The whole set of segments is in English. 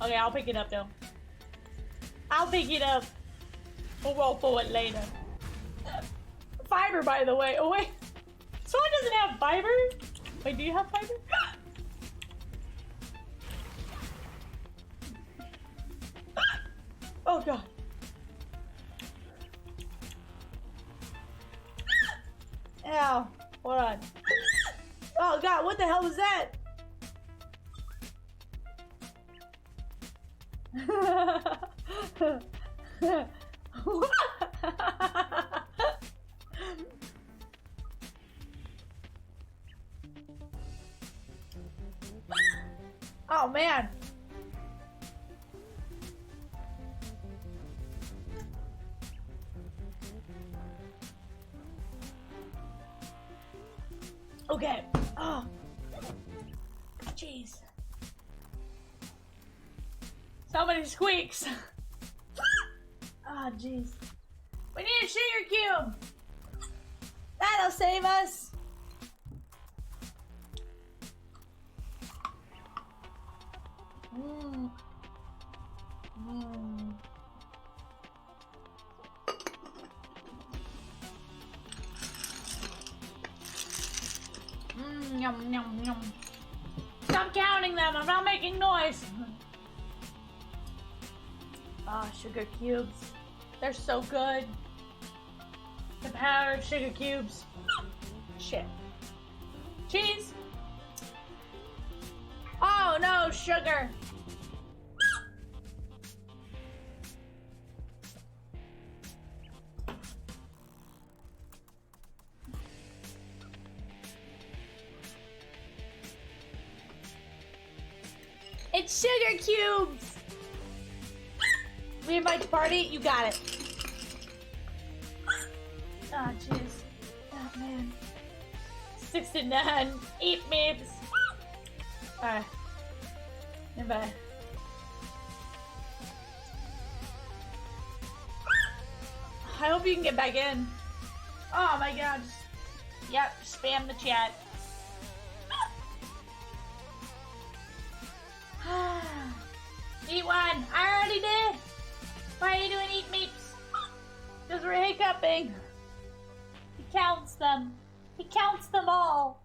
Okay, I'll pick it up though. I'll pick it up. We'll roll for it later. Fiber, by the way. Oh wait, someone doesn't have fiber. Wait, do you have fiber? Oh god. Ow. Hold on. Oh god, what the hell was that? Oh man. Okay. Oh. Jeez. So many squeaks. Oh, jeez. We need a sugar cube. That'll save us. Mmm. Mmm. Yum, yum, yum. Stop counting them. I'm not making noise. Ah, sugar cubes. They're so good. The power of sugar cubes. Shit. Cheese. Oh no, sugar. It's sugar cubes. We invite to party. You got it. Oh, jeez. Oh, man. 69. Eat memes. Alright. Goodbye. I hope you can get back in. Oh my god. Yep, spam the chat. Eat one. I already did. Why are you doing eat meats? Because we're hiccuping. He counts them. He counts them all.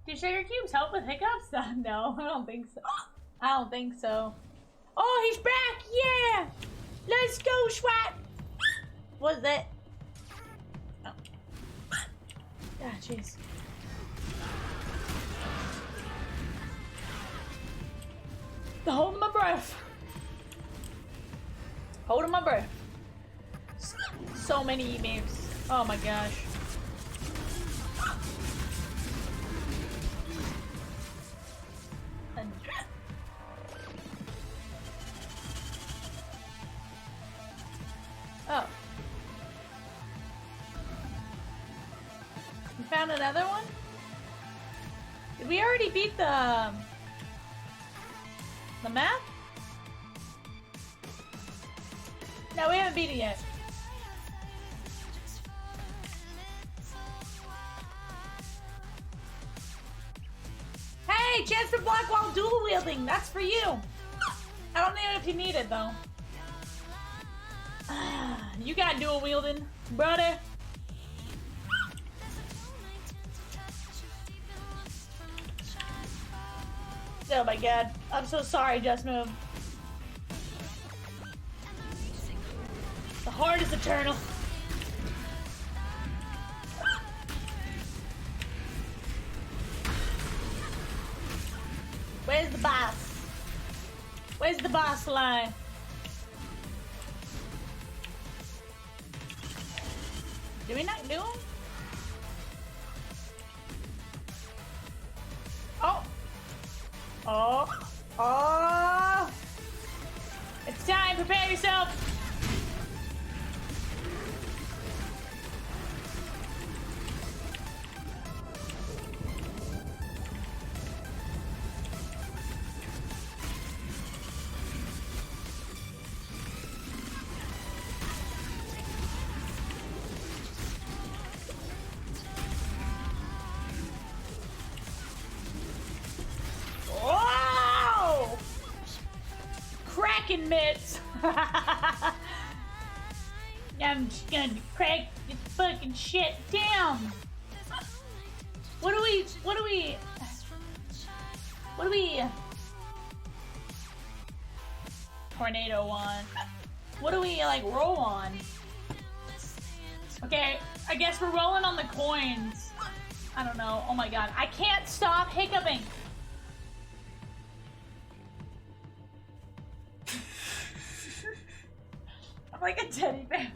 Do sugar cubes help with hiccups? No, I don't think so. I don't think so. Oh, he's back! Yeah! Let's go, SWAT! What's that? Oh. Ah, jeez. Holding my breath. Holding my breath. So many emails. Oh my gosh. Oh. You found another one? Did we already beat the map? No, we haven't beat it yet. Hey, chance to block while dual wielding. That's for you. I don't know if you need it though. You got dual wielding, brother. Oh my god. I'm so sorry, Just Move. The heart is eternal. Where's the boss? Where's the boss line? Did we not do him? Oh. Oh. Oh. It's time. Prepare yourself. hiccuping mitts. I'm just gonna crack this fucking shit down. What do we tornado on? What do we like roll on? Okay, I guess we're rolling on the coins. I don't know. Oh my god, I can't stop hiccuping. I'm like a teddy bear.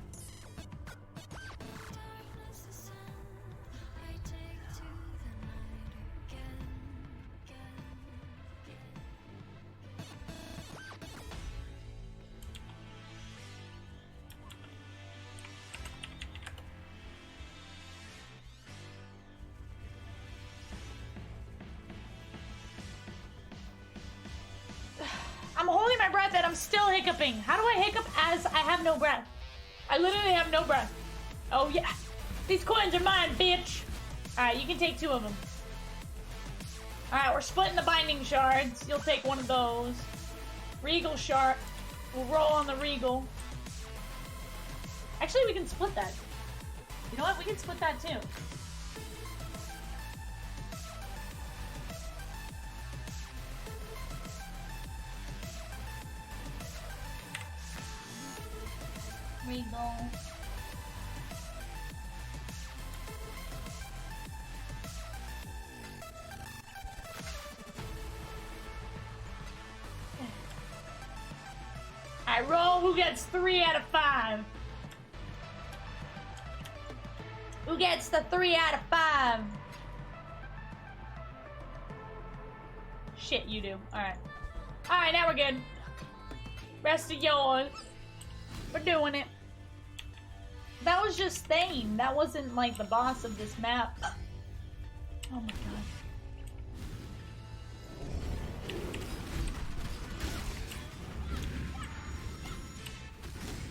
I'm holding my breath and I'm still hiccuping. How do I hiccup as I have no breath? I literally have no breath. Oh yeah. These coins are mine, bitch. Alright, you can take 2 of them. Alright, we're splitting the binding shards. You'll take one of those. Regal shard. We'll roll on the regal. Actually, we can split that. You know what? We can split that too. Regal. I roll. Who gets 3 out of 5? Who gets the 3 out of 5? Shit, you do. Alright. Alright, now we're good. Rest of yours. We're doing it. That was just Thane. That wasn't like the boss of this map. Oh my god.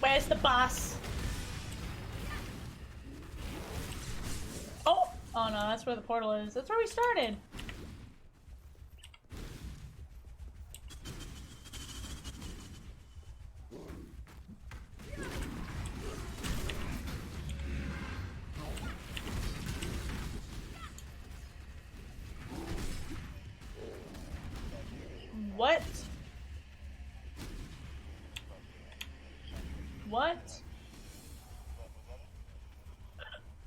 Where's the boss? Oh! Oh no, that's where the portal is. That's where we started. What? What?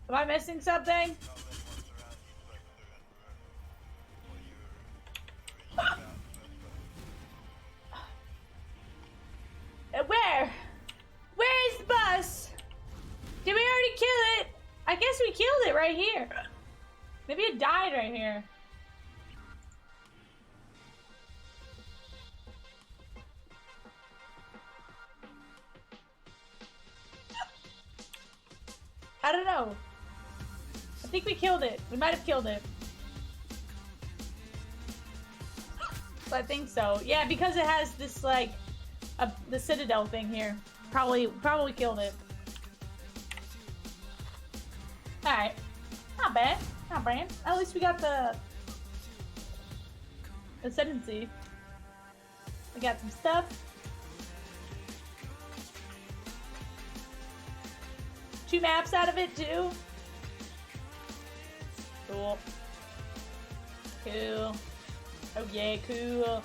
Am I missing something? Where? Where is the bus? Did we already kill it? I guess we killed it right here. Maybe it died right here. I don't know. I think we killed it. We might have killed it. So I think so. Yeah, because it has this like the citadel thing here. Probably killed it. All right. Not bad. Not bad. At least we got the ascendancy. We got some stuff. Two maps out of it too. Cool. Cool. Oh yeah, cool.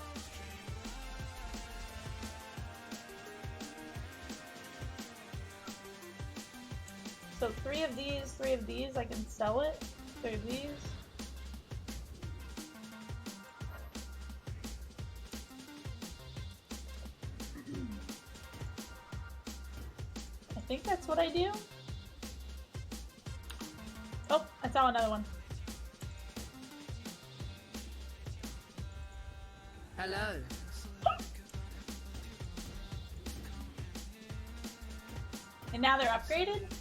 So 3 of these, I can sell it. 3 of these. I think that's what I do. Oh, I saw another one. Hello. And now they're upgraded?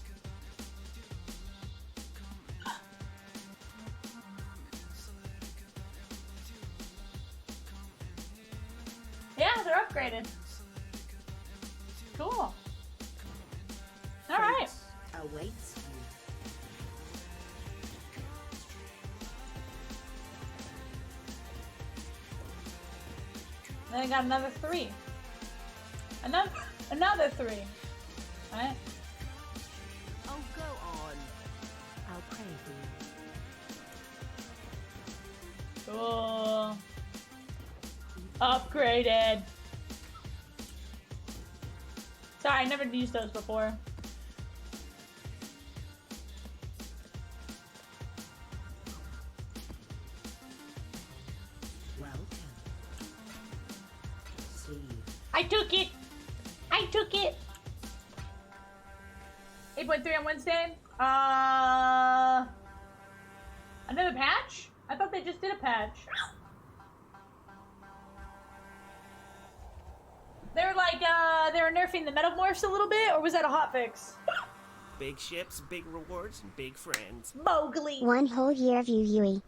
Yeah, they're upgraded. Cool. Alright. Awaits you. Then I got another 3. Another 3. Alright. Oh, go on. I'll pray for you. Cool. Upgraded. Sorry, I never used those before. Welcome. See. I took it! I took it! 8.3 on Wednesday. Another patch? I thought they just did a patch. They were nerfing the metamorphs a little bit, or was that a hotfix? Big ships, big rewards, and big friends. Mowgli! 1 whole year of you, Yuuie.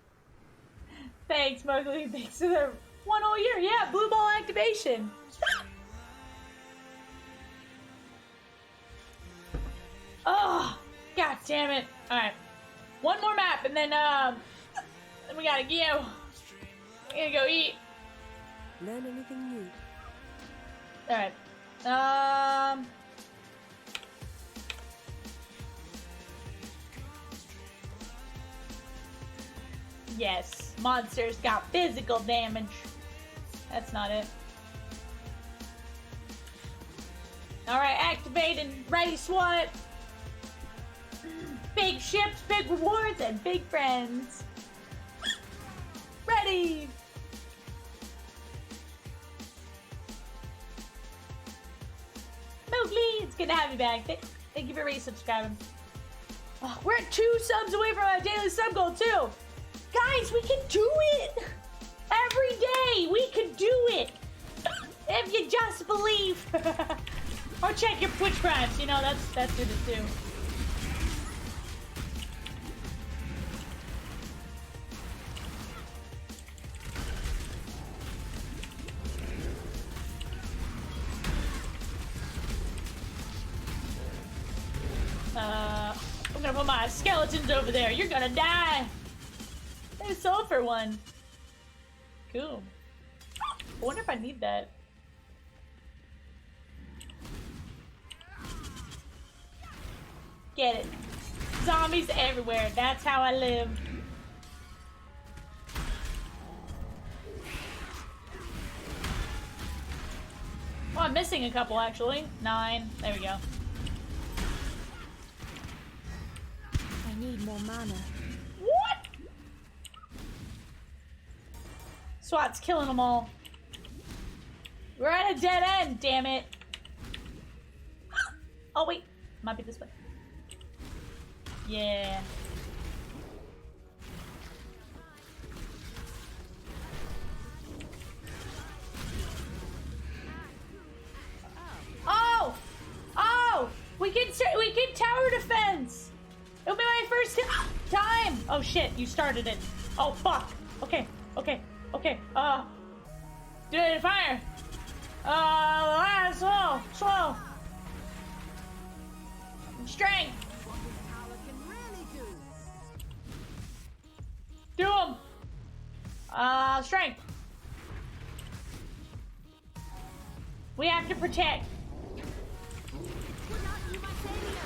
Thanks, Mowgli. Thanks for the 1 whole year. Yeah, blue ball activation. Oh, god damn it. Alright. 1 more map, and then we gotta go. We gotta go eat. Learn anything new? Alright. Yes. Monsters got physical damage. That's not it. Alright, activate and race what? Big ships, big rewards, and big friends. Ready! Mowgli, it's good to have you back. Thank you for resubscribing. Oh, we're at 2 subs away from our daily sub goal, too. Guys, we can do it! Every day, we can do it! If you just believe. Or check your Twitch primes, you know, that's good to do. I'm gonna put my skeletons over there. You're gonna die. There's sulfur one. Cool. I wonder if I need that. Get it. Zombies everywhere. That's how I live. Oh, I'm missing a couple actually. 9. There we go. I need more mana. What? SWAT's killing them all. We're at a dead end, damn it. Oh, wait. Might be this way. Yeah. Oh! Oh! We can tower defense! It'll be my first time! Oh shit, you started it. Oh fuck. Okay, okay, okay. Do it in fire. Slow, slow. Strength. Do him. Strength. We have to protect.